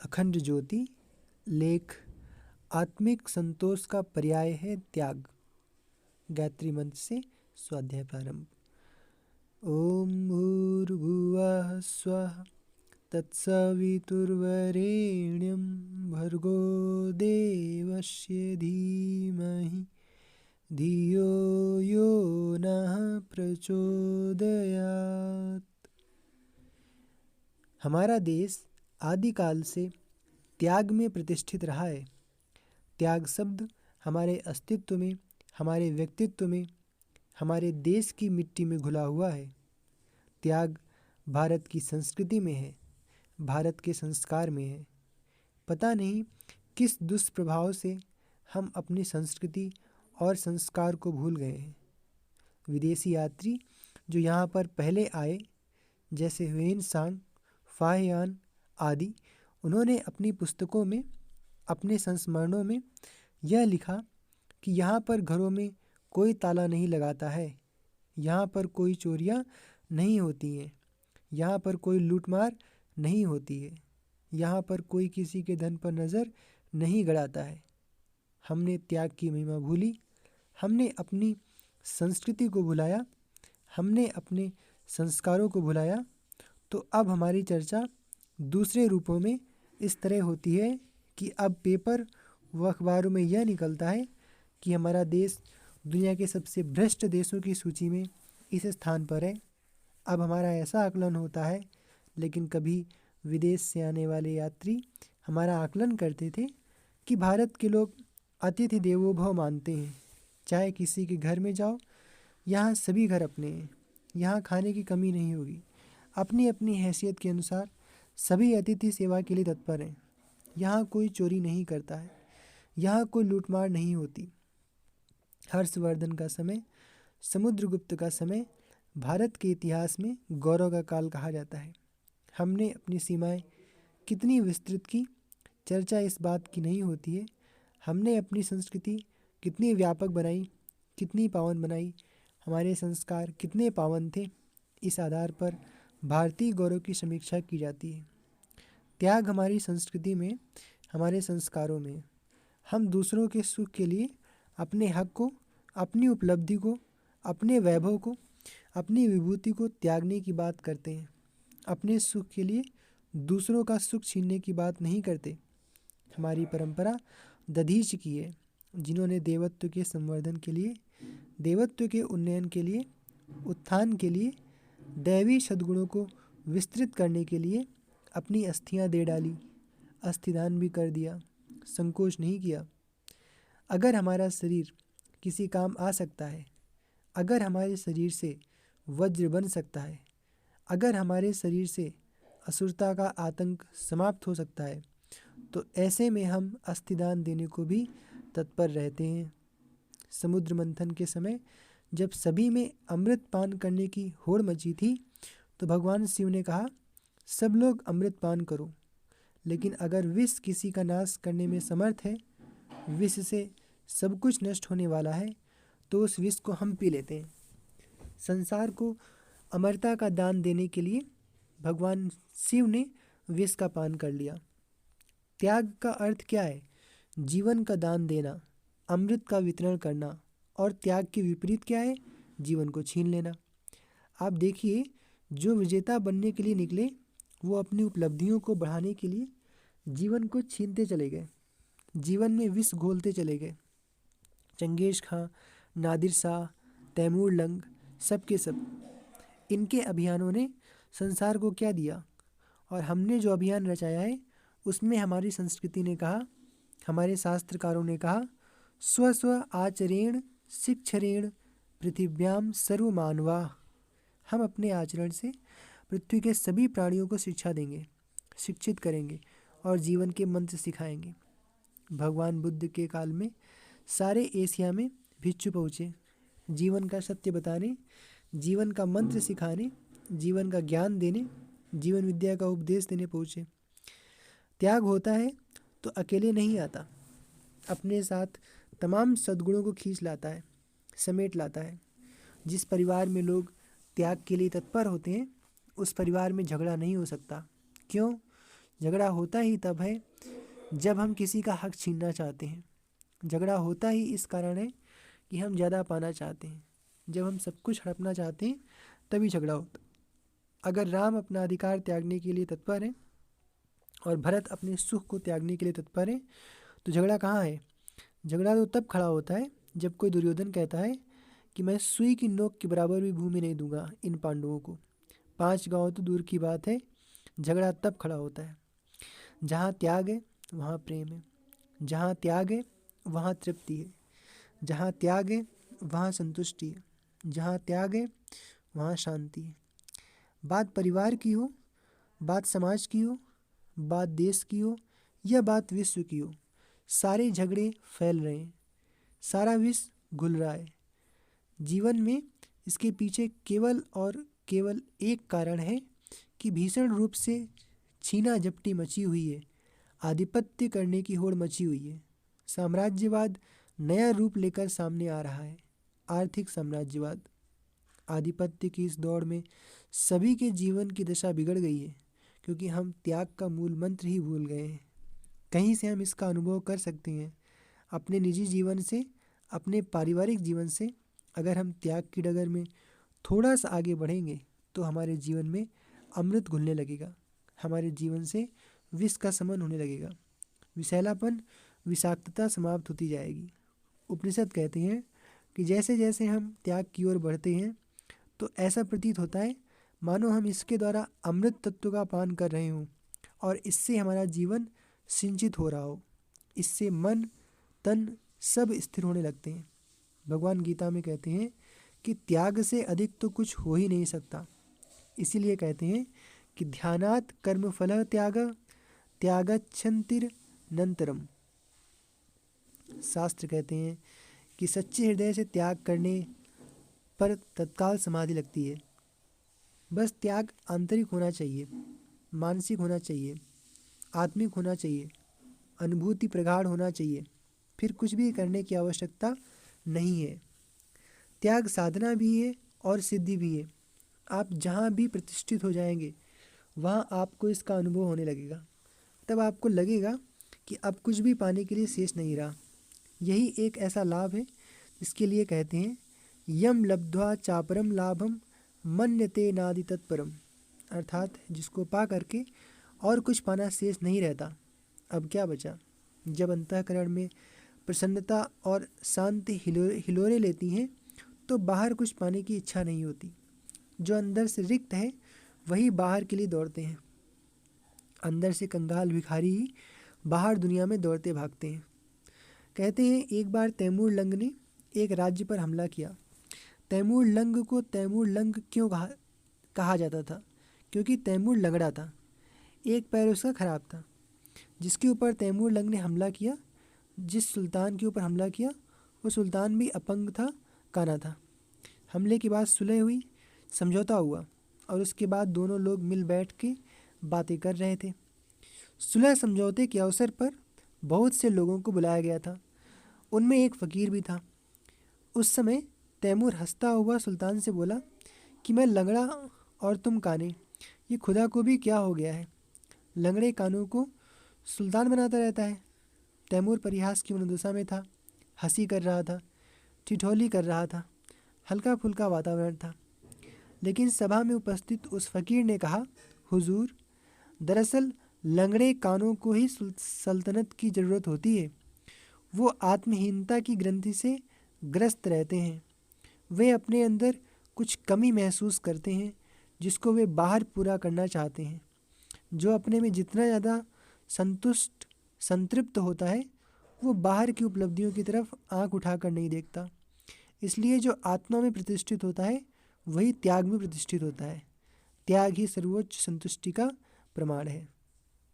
अखंड ज्योति। लेख आत्मिक संतोष का पर्याय है त्याग। गायत्री मंत्र से स्वाध्याय प्रारंभ। ओम भूर्भुवः स्वः तत्सवितुर्वरेण्यं भर्गो देवस्य धीमहि धियो यो नः प्रचोदयात्। हमारा देश आदिकाल से त्याग में प्रतिष्ठित रहा है। त्याग शब्द हमारे अस्तित्व में, हमारे व्यक्तित्व में, हमारे देश की मिट्टी में घुला हुआ है। त्याग भारत की संस्कृति में है, भारत के संस्कार में है। पता नहीं किस दुष्प्रभाव से हम अपनी संस्कृति और संस्कार को भूल गए हैं। विदेशी यात्री जो यहाँ पर पहले आए, जैसे ह्वेन सांग, फाहियान आदि, उन्होंने अपनी पुस्तकों में, अपने संस्मरणों में यह लिखा कि यहाँ पर घरों में कोई ताला नहीं लगाता है, यहाँ पर कोई चोरियाँ नहीं होती हैं, यहाँ पर कोई लूटमार नहीं होती है, यहाँ पर कोई किसी के धन पर नज़र नहीं गड़ाता है। हमने त्याग की महिमा भूली, हमने अपनी संस्कृति को भुलाया, हमने अपने संस्कारों को भुलाया। तो अब हमारी चर्चा दूसरे रूपों में इस तरह होती है कि अब पेपर व अखबारों में यह निकलता है कि हमारा देश दुनिया के सबसे भ्रष्ट देशों की सूची में इस स्थान पर है। अब हमारा ऐसा आकलन होता है, लेकिन कभी विदेश से आने वाले यात्री हमारा आकलन करते थे कि भारत के लोग अतिथि देवो भव मानते हैं। चाहे किसी के घर में जाओ, यहाँ सभी घर अपने हैं, यहाँ खाने की कमी नहीं होगी। अपनी अपनी हैसियत के अनुसार सभी अतिथि सेवा के लिए तत्पर हैं। यहाँ कोई चोरी नहीं करता है, यहाँ कोई लूटमार नहीं होती। हर्षवर्धन का समय, समुद्रगुप्त का समय भारत के इतिहास में गौरव का काल कहा जाता है। हमने अपनी सीमाएं कितनी विस्तृत की, चर्चा इस बात की नहीं होती है। हमने अपनी संस्कृति कितनी व्यापक बनाई, कितनी पावन बनाई, हमारे संस्कार कितने पावन थे, इस आधार पर भारतीय गौरव की समीक्षा की जाती है। त्याग हमारी संस्कृति में, हमारे संस्कारों में। हम दूसरों के सुख के लिए अपने हक को, अपनी उपलब्धि को, अपने वैभव को, अपनी विभूति को त्यागने की बात करते हैं। अपने सुख के लिए दूसरों का सुख छीनने की बात नहीं करते। हमारी परंपरा दधीच की है, जिन्होंने देवत्व के संवर्धन के लिए, देवत्व के उन्नयन के लिए, उत्थान के लिए, दैवी सद्गुणों को विस्तृत करने के लिए अपनी अस्थियां दे डाली, अस्थिदान भी कर दिया, संकोच नहीं किया। अगर हमारा शरीर किसी काम आ सकता है, अगर हमारे शरीर से वज्र बन सकता है, अगर हमारे शरीर से असुरता का आतंक समाप्त हो सकता है, तो ऐसे में हम अस्थिदान देने को भी तत्पर रहते हैं। समुद्र मंथन के समय जब सभी में अमृत पान करने की होड़ मची थी, तो भगवान शिव ने कहा, सब लोग अमृत पान करो। लेकिन अगर विष किसी का नाश करने में समर्थ है, विष से सब कुछ नष्ट होने वाला है, तो उस विष को हम पी लेते हैं। संसार को अमरता का दान देने के लिए भगवान शिव ने विष का पान कर लिया। त्याग का अर्थ क्या है? जीवन का दान देना, अमृत का वितरण करना। और त्याग के विपरीत क्या है? जीवन को छीन लेना। आप देखिए, जो विजेता बनने के लिए निकले, वो अपनी उपलब्धियों को बढ़ाने के लिए जीवन को छीनते चले गए, जीवन में विष घोलते चले गए। चंगेज खां, नादिर शाह, तैमूर लंग, सब के सब, इनके अभियानों ने संसार को क्या दिया? और हमने जो अभियान रचाया है, उसमें हमारी संस्कृति ने कहा, हमारे शास्त्रकारों ने कहा, स्व स्व आचरेण शिक्षरेण पृथिव्याम सर्वमानवा। हम अपने आचरण से पृथ्वी के सभी प्राणियों को शिक्षा देंगे, शिक्षित करेंगे और जीवन के मंत्र सिखाएंगे। भगवान बुद्ध के काल में सारे एशिया में भिक्षु पहुँचे, जीवन का सत्य बताने, जीवन का मंत्र सिखाने, जीवन का ज्ञान देने, जीवन विद्या का उपदेश देने पहुँचे। त्याग होता है तो अकेले नहीं आता, अपने साथ तमाम सद्गुणों को खींच लाता है, समेट लाता है। जिस परिवार में लोग त्याग के लिए तत्पर होते हैं, उस परिवार में झगड़ा नहीं हो सकता। क्यों? झगड़ा होता ही तब है जब हम किसी का हक छीनना चाहते हैं। झगड़ा होता ही इस कारण है कि हम ज़्यादा पाना चाहते हैं। जब हम सब कुछ हड़पना चाहते हैं तभी झगड़ा होता। अगर राम अपना अधिकार त्यागने के लिए तत्पर है और भरत अपने सुख को त्यागने के लिए तत्पर है, तो झगड़ा कहाँ है? झगड़ा तो तब खड़ा होता है जब कोई दुर्योधन कहता है कि मैं सुई की नोक के बराबर भी भूमि नहीं दूंगा इन पांडवों को। 5 गांव तो दूर की बात है, झगड़ा तब खड़ा होता है। जहाँ त्याग है वहाँ प्रेम है, जहाँ त्याग है वहाँ तृप्ति है, जहाँ त्याग है वहाँ संतुष्टि है, जहाँ त्याग है वहाँ शांति है। बात परिवार की हो, बात समाज की हो, बात देश की हो या बात विश्व की हो, सारे झगड़े फैल रहे हैं, सारा विश्व घुल रहा है। जीवन में इसके पीछे केवल और केवल एक कारण है कि भीषण रूप से छीना झपटी मची हुई है, आधिपत्य करने की होड़ मची हुई है। साम्राज्यवाद नया रूप लेकर सामने आ रहा है, आर्थिक साम्राज्यवाद। आधिपत्य की इस दौड़ में सभी के जीवन की दशा बिगड़ गई है, क्योंकि हम त्याग का मूल मंत्र ही भूल गए हैं। कहीं से हम इसका अनुभव कर सकते हैं, अपने निजी जीवन से, अपने पारिवारिक जीवन से। अगर हम त्याग की डगर में थोड़ा सा आगे बढ़ेंगे तो हमारे जीवन में अमृत घुलने लगेगा, हमारे जीवन से विष का समन होने लगेगा, विषैलापन, विषाक्तता समाप्त होती जाएगी। उपनिषद कहते हैं कि जैसे जैसे हम त्याग की ओर बढ़ते हैं तो ऐसा प्रतीत होता है मानो हम इसके द्वारा अमृत तत्व का पान कर रहे हों और इससे हमारा जीवन सिंचित हो रहा हो। इससे मन तन सब स्थिर होने लगते हैं। भगवान गीता में कहते हैं कि त्याग से अधिक तो कुछ हो ही नहीं सकता। इसीलिए कहते हैं कि ध्यानात् कर्मफलः त्याग त्यागच्छन्तिर नंतरम। शास्त्र कहते हैं कि सच्चे हृदय से त्याग करने पर तत्काल समाधि लगती है। बस त्याग आंतरिक होना चाहिए, मानसिक होना चाहिए, आत्मिक होना चाहिए, अनुभूति प्रगाढ़ होना चाहिए, फिर कुछ भी करने की आवश्यकता नहीं है। त्याग साधना भी है और सिद्धि भी है। आप जहाँ भी प्रतिष्ठित हो जाएंगे वहाँ आपको इसका अनुभव होने लगेगा। तब आपको लगेगा कि अब कुछ भी पाने के लिए शेष नहीं रहा। यही एक ऐसा लाभ है जिसके लिए कहते हैं यम लब्ध्वा चापरम लाभम मन्यते नादि तत्परम, अर्थात जिसको पा करके और कुछ पाना शेष नहीं रहता। अब क्या बचा? जब अंतःकरण में प्रसन्नता और शांति हिलोरे लेती हैं तो बाहर कुछ पाने की इच्छा नहीं होती। जो अंदर से रिक्त है वही बाहर के लिए दौड़ते हैं। अंदर से कंगाल भिखारी ही बाहर दुनिया में दौड़ते भागते हैं। कहते हैं एक बार तैमूर लंग ने एक राज्य पर हमला किया। तैमूर लंग को तैमूर लंग क्यों कहा जाता था? क्योंकि तैमूर लंगड़ा था, एक पैर उसका खराब था। जिसके ऊपर तैमूर लंग ने हमला किया, जिस सुल्तान के ऊपर हमला किया, वो सुल्तान भी अपंग था, काना था। हमले के बाद सुलह हुई, समझौता हुआ और उसके बाद दोनों लोग मिल बैठ के बातें कर रहे थे। सुलह समझौते के अवसर पर बहुत से लोगों को बुलाया गया था, उनमें एक फ़कीर भी था। उस समय तैमूर हंसता हुआ सुल्तान से बोला कि मैं लंगड़ा और तुम काने, ये खुदा को भी क्या हो गया है? लंगड़े कानों को सुल्तान बनाता रहता है। तैमूर परिहास की मनोदशा में था, हंसी कर रहा था, ठिठोली कर रहा था, हल्का फुल्का वातावरण था। लेकिन सभा में उपस्थित उस फ़कीर ने कहा, हुजूर, दरअसल लंगड़े कानों को ही सल्तनत की ज़रूरत होती है। वो आत्महीनता की ग्रंथि से ग्रस्त रहते हैं। वे अपने अंदर कुछ कमी महसूस करते हैं जिसको वे बाहर पूरा करना चाहते हैं। जो अपने में जितना ज़्यादा संतुष्ट संतृप्त होता है वो बाहर की उपलब्धियों की तरफ आंख उठाकर नहीं देखता। इसलिए जो आत्मा में प्रतिष्ठित होता है वही त्याग में प्रतिष्ठित होता है। त्याग ही सर्वोच्च संतुष्टि का प्रमाण है।